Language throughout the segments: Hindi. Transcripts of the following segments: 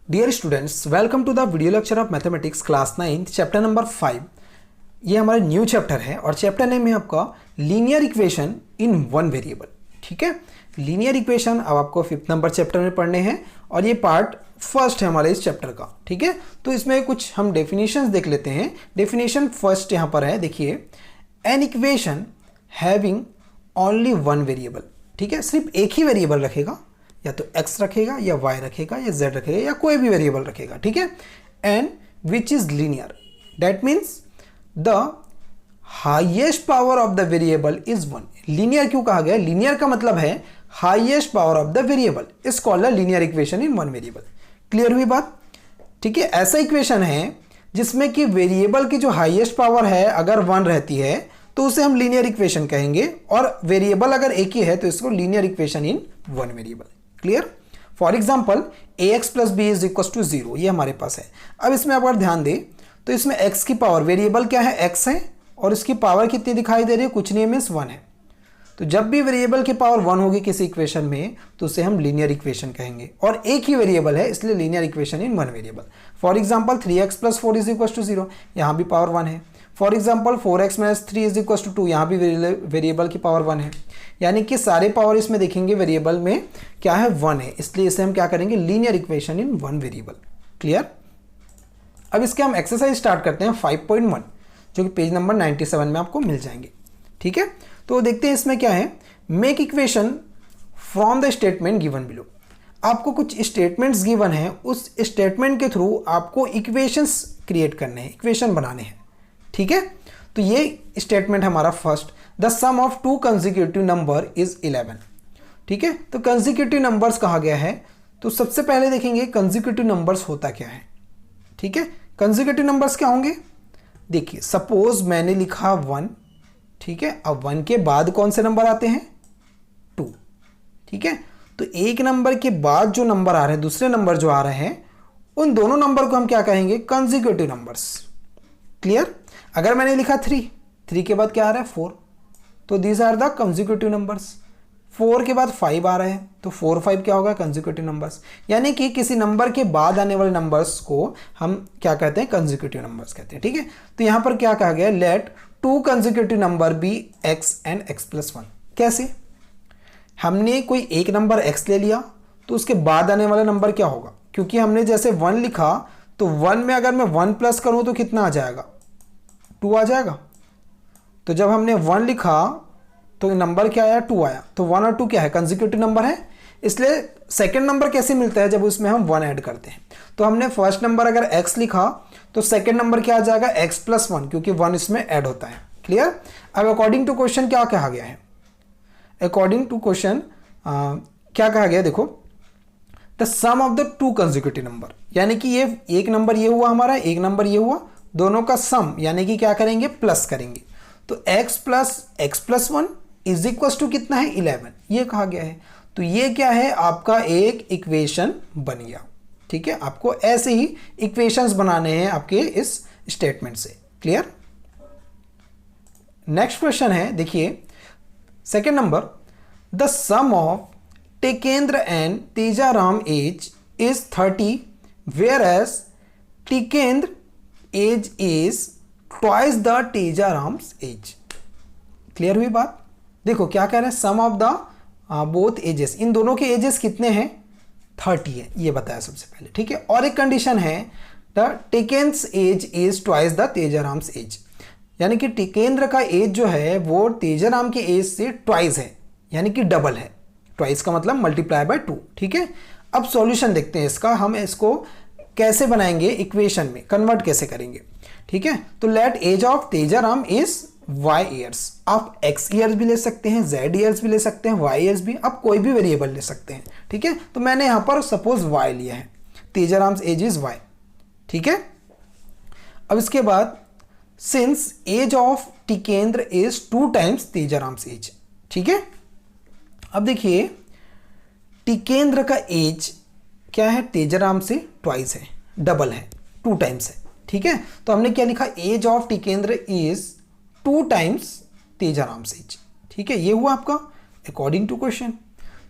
Dear students, welcome to the video lecture of mathematics class 9 chapter number 5। ये हमारा न्यू चैप्टर है और चैप्टर नेम है आपका linear equation in one variable. ठीक है, लीनियर इक्वेशन अब आपको 5th नंबर चैप्टर में पढ़ने हैं और ये पार्ट फर्स्ट है हमारे इस चैप्टर का। ठीक है, तो इसमें कुछ हम डेफिनेशंस देख लेते हैं। डेफिनेशन फर्स्ट यहाँ पर है, देखिए, an equation having only one variable. ठीक है, सिर्फ एक ही वेरिएबल रखेगा, या तो x रखेगा या y रखेगा या z रखेगा या कोई भी वेरिएबल रखेगा। ठीक है, and which is linear, that means the highest power of the variable is one. Linear क्यों कहा गया? लीनियर का मतलब है highest power of the variable is called linear equation in one variable. Clear हुई बात? ठीक है, ऐसा इक्वेशन है जिसमें कि वेरिएबल की जो हाईएस्ट पावर है अगर वन रहती है तो उसे हम लीनियर इक्वेशन कहेंगे, और वेरिएबल अगर एक ही है तो इसको linear equation in one variable. Clear? For example ax plus b is equal to 0, ये हमारे पास है। अब इसमें अगर ध्यान दें तो इसमें x की पावर, वेरिएबल क्या है? x है, और इसकी पावर कितनी दिखाई दे रही है? कुछ नहीं, मीन्स 1 है। तो जब भी वेरिएबल की पावर 1 होगी किसी इक्वेशन में तो उसे हम लीनियर इक्वेशन कहेंगे, और एक ही वेरिएबल है इसलिए linear equation in one variable. For example 3x plus 4 is equal to 0, यहाँ भी पावर 1 है। For example 4x minus 3 is equal to 2, यहाँ भी वेरिएबल की पावर 1 है। यानी कि सारे पावर इसमें देखेंगे वेरिएबल में क्या है? 1 है, इसलिए इसे हम क्या करेंगे? Linear equation in one variable. Clear? अब इसके हम एक्सरसाइज स्टार्ट करते हैं 5.1, जो कि पेज नंबर 97 में आपको मिल जाएंगे। ठीक है, तो देखते हैं इसमें क्या है। Make equation from the statement given below. आपको कुछ स्टेटमेंट्स गिवन है, उस स्टेटमेंट के थ्रू आपको इक्वेशंस क्रिएट करने हैं, इक्वेशन बनाने हैं। ठीक है, तो ये स्टेटमेंट हमारा first, the sum of two consecutive number is 11। ठीक है, तो कंसेक्यूटिव नंबर्स कहा गया है, तो सबसे पहले देखेंगे कंसेक्यूटिव नंबर्स होता क्या है। ठीक है, कंसेक्यूटिव नंबर्स क्या होंगे? देखिए, सपोज मैंने लिखा 1। ठीक है, अब 1 के बाद कौन से नंबर आते हैं? 2। ठीक है, तो एक नंबर के बाद जो नंबर आ रहे हैं, दूसरे नंबर जो आ रहे हैं, उन दोनों नंबर को हम क्या कहेंगे? Consecutive numbers. क्लियर? अगर मैंने लिखा 3 के बाद क्या आ रहा है? 4, तो these are the consecutive numbers. 4 के बाद 5 आ रहा है, तो 4 5 क्या होगा? Consecutive numbers. यानी कि किसी नंबर के बाद आने वाले नंबर्स को हम क्या कहते हैं? कंसेक्यूटिव नंबर्स कहते हैं। ठीक है, तो यहां पर क्या कहा गया? Let two consecutive number be x and x plus 1। कैसे? हमने कोई एक नंबर x ले लिया, तो उसके बाद आने वाला नंबर क्या होगा? क्योंकि हमने जैसे 1 लिखा, तो 1 में अगर मैं 1 प्लस करूं तो कितना आ जाएगा? 2 आ जाएगा। तो जब हमने 1 लिखा तो नंबर क्या आया? 2 आया। तो 1 और 2 क्या है? कंसेक्यूटिव नंबर है, इसलिए सेकंड नंबर कैसे मिलता है? जब उसमें हम 1 ऐड करते हैं। तो हमने फर्स्ट नंबर अगर x लिखा तो सेकंड नंबर क्या आ जाएगा? x प्लस 1, क्योंकि 1 इसमें ऐड होता है। क्लियर? अब अकॉर्डिंग टू क्वेश्चन क्या कहा गया है? अकॉर्डिंग टू क्वेश्चन क्या कहा गया? देखो, the sum of the two consecutive number, यानी कि ये एक नंबर ये हुआ हमारा, एक नंबर ये हुआ, दोनों का सम, यानी कि क्या करेंगे? प्लस करेंगे। तो x plus 1 is equal to कितना है? 11, ये कहा गया है। तो ये क्या है? आपका एक इक्वेशन बन गया। ठीक है, आपको ऐसे ही इक्वेशंस बनाने हैं आपके इस स्टेटमेंट से। क्लियर? नेक्स्ट क्वेश्चन है, देखिए, second number, the sum of Tekendra and Tejaram age is 30, where age Tekendra age is twice the Tejaram's age. Clear हुई बात? देखो क्या कह रहे हैं? Sum of the both ages, इन दोनों के एजेस कितने हैं? 30 है, ये बताया सबसे पहले। ठीक है, और एक कंडीशन है, the Tekendra's age is twice the Tejaram's age, यानी कि टेकेंद्र का एज जो है वो तेजाराम के एज से ट्वाइस है, यानी कि डबल है। ट्वाइस का मतलब मल्टीप्लाई बाय 2। ठीक है, अब सॉल्यूशन देखते हैं इसका, हम इसको कैसे बनाएंगे? इक्वेशन में कन्वर्ट कैसे करेंगे? ठीक है, तो let age of Tejaram is y years. आप x ईयर्स भी ले सकते हैं, z ईयर्स भी ले सकते हैं, y ईयर्स भी, आप कोई भी वेरिएबल ले सकते हैं। ठीक है, तो मैंने यहां पर सपोज y लिया है, तेजाराम्स एज इज y। ठीक है, अब इसके बाद since age of Tikendra is 2 times Tejaram's age. ठीक है, अब देखिए, टिकेंद्र का एज क्या है? तेजाराम से ट्वाइस है, डबल है, 2 टाइम्स है। ठीक है, तो हमने क्या लिखा? Age of Tikendra is 2 times Tejaram's age. ठीक है, ये हुआ आपका अकॉर्डिंग टू क्वेश्चन।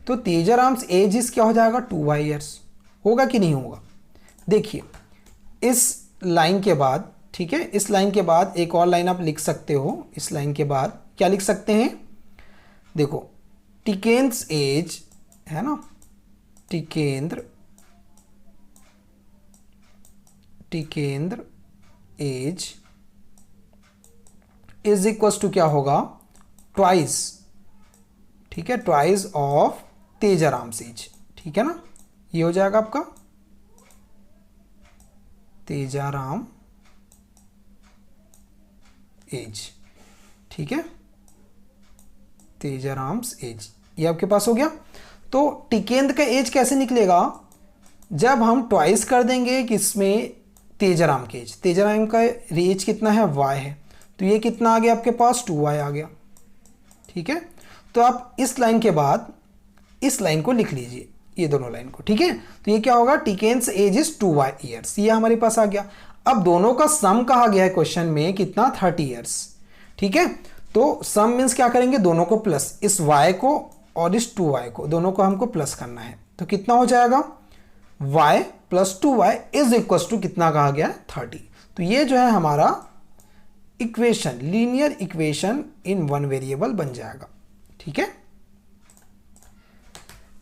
तो तेजाराम्स एज इज क्या हो जाएगा? 2y years. होगा कि नहीं होगा? देखिए इस लाइन के बाद, ठीक है, इस लाइन के बाद एक और लाइन आप लिख सकते हो। इस लाइन के बाद क्या लिख सकते हैं, देखो टिकेंद्र एज है ना, Tikendra age is equals to क्या होगा, ट्वाइस, ठीक है, ट्वाइस ऑफ तेजाराम्स एज, ठीक है ना, ये हो जाएगा आपका तेजाराम एज, ठीक है, तेजाराम्स एज, ये आपके पास हो गया। तो टिकेंद्र का एज कैसे निकलेगा, जब हम ट्वाइस कर देंगे किसमें, तेजाराम के एज, तेजाराम का एज कितना है, y है, तो ये कितना आ गया आपके पास, 2y आ गया, ठीक है। तो आप इस लाइन के बाद इस लाइन को लिख लीजिए, ये दोनों लाइन को, ठीक है। तो ये क्या होगा, Tikendra age is 2y years, ये हमारे पास आ गया। अब दोनों का सम कहा गया है क्वेश्चन में कितना, 30 ईयर्स, ठीक है। तो सम मीन्स क्या करेंगे, दोनों को प्लस, इस y को और इस 2y को दोनों को हमको प्लस करना है, तो कितना हो जाएगा, y plus 2y is equal to कितना कहा गया, 30। तो ये जो है हमारा equation, linear equation in one variable बन जाएगा, ठीक है।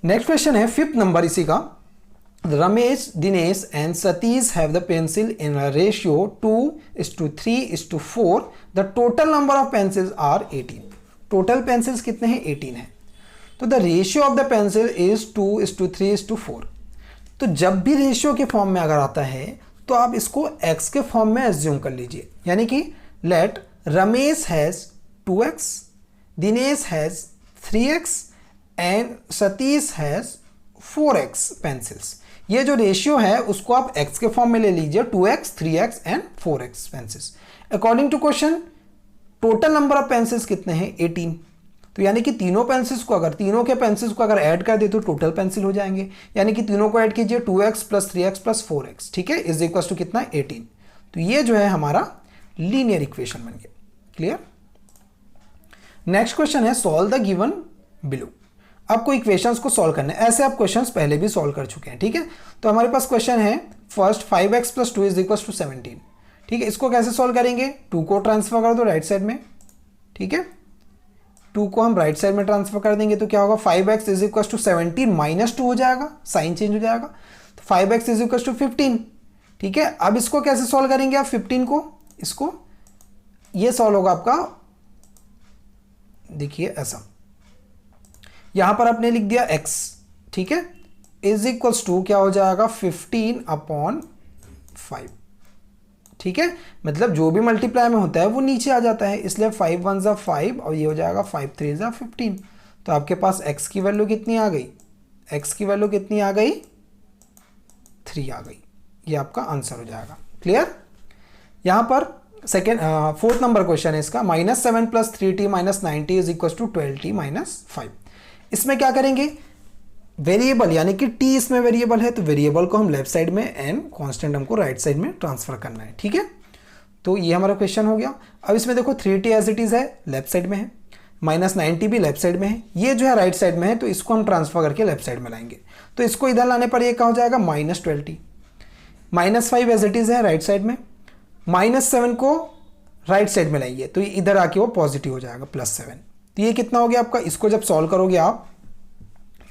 नेक्स्ट क्वेश्चन है 5th नंबर इसी का, Ramesh, Dinesh and Satish have the pencil in a ratio 2:3:4, the total number of pencils are 18। Total pencils कितने हैं, 18 है। तो the ratio of the pencil is 2:3:4। तो जब भी रेशियो के फॉर्म में अगर आता है तो आप इसको x के फॉर्म में एज्यूम कर लीजिए, यानी कि let Ramesh has 2x, Dinesh has 3x and Satish has 4x pencils. ये जो रेशियो है उसको आप x के फॉर्म में ले लीजिए, 2x, 3x and 4x pencils. According to question total number of pencils कितने हैं, 18। तो यानी कि तीनों के पेंसिल्स को अगर ऐड कर दे तो टोटल पेंसिल हो जाएंगे, यानी कि तीनों को ऐड कीजिए, 2x plus 3x plus 4x, ठीक है, इज इक्वल टू कितना, 18। तो ये जो है हमारा लीनियर इक्वेशन बन गया, क्लियर। नेक्स्ट क्वेश्चन है सॉल्व द गिवन बिलो। आपको इक्वेशंस को सॉल्व करना है, ऐसे आप क्वेश्चंस पहले भी सॉल्व कर चुके हैं, ठीक है। तो हमारे पास क्वेश्चन है first 5x plus 2 is equal to 17, ठीक है। इसको कैसे सॉल्व करेंगे, 2 को ट्रांसफर कर दो राइट साइड में, ठीक है, 2 को हम राइट साइड में ट्रांसफर कर देंगे तो क्या होगा, 5x is equal to 17 minus 2 हो जाएगा, साइन चेंज हो जाएगा, तो 5x इज इक्वल टू 15, ठीक है। अब इसको कैसे सॉल्व करेंगे आप, 15 को, इसको, ये सॉल्व होगा आपका, देखिए ऐसा, यहां पर आपने लिख दिया x, ठीक है, इज इक्वल्स टू क्या हो जाएगा, 15/5, ठीक है। मतलब जो भी मल्टीप्लाई में होता है वो नीचे आ जाता है, इसलिए 5 1 ज़ा 5 और ये हो जाएगा 5 3 ज़ा 15। तो आपके पास x की वैल्यू कितनी आ गई, x की वैल्यू कितनी आ गई, 3 आ गई, ये आपका आंसर हो जाएगा, क्लियर। यहां पर सेकेंड 4th नंबर क्वेश्चन है इसका, -7 + 3t - 90 is equal to 12t - 5। इसमें क्या करेंगे, वेरिएबल यानी कि t इसमें वेरिएबल है तो वेरिएबल को हम लेफ्ट साइड में एंड कांस्टेंट हमको राइट साइड में ट्रांसफर करना है, ठीक है। तो ये हमारा क्वेश्चन हो गया। अब इसमें देखो 3t एज इट इज है, लेफ्ट साइड में है, -90 भी लेफ्ट साइड में है, ये जो है राइट साइड में है, तो इसको हम ट्रांसफर करके लेफ्ट साइड में लाएंगे। तो इसको इधर लाने पर ये क्या हो जाएगा, -12t, -5 एज इट इज है राइट साइड में, -7 को राइट साइड में लाइए तो ये इधर आके वो पॉजिटिव हो जाएगा, +7। तो ये कितना हो गया आपका, इसको जब सॉल्व करोगे आप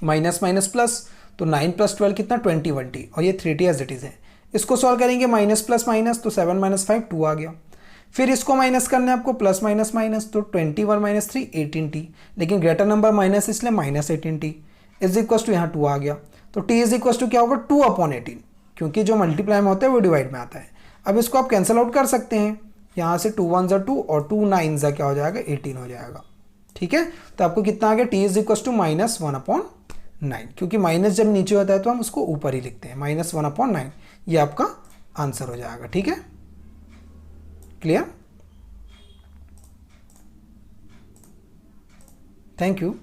माइनस माइनस प्लस, तो 9 + 12 कितना, 21t, और ये 3t एज इट इज है। इसको सॉल्व करेंगे माइनस प्लस माइनस, तो 7 - 5 2 आ गया। फिर इसको माइनस करना है आपको, प्लस माइनस माइनस, तो 21 - 3 18t, लेकिन ग्रेटर नंबर माइनस इसलिए -18t इज इक्वल टू यहाँ 2 आ गया। तो t इज इक्वल टू क्या होगा, 2/18, क्योंकि जो मल्टीप्लाई में होता है वो डिवाइड में आता है। अब इसको आप कैंसिल आउट कर सकते हैं, यहाँ से 2 1 ज़ा 2 और 2 9 ज़ा क्या हो जाएगा, 18 हो जाएगा, ठीक है। तो आपको कितना आ गया, t इज इक्वल टू -1/9, क्योंकि माइनस जब नीचे होता है तो हम उसको ऊपर ही लिखते हैं, -1/9, ये आपका आंसर हो जाएगा, ठीक है, क्लियर। Thank you.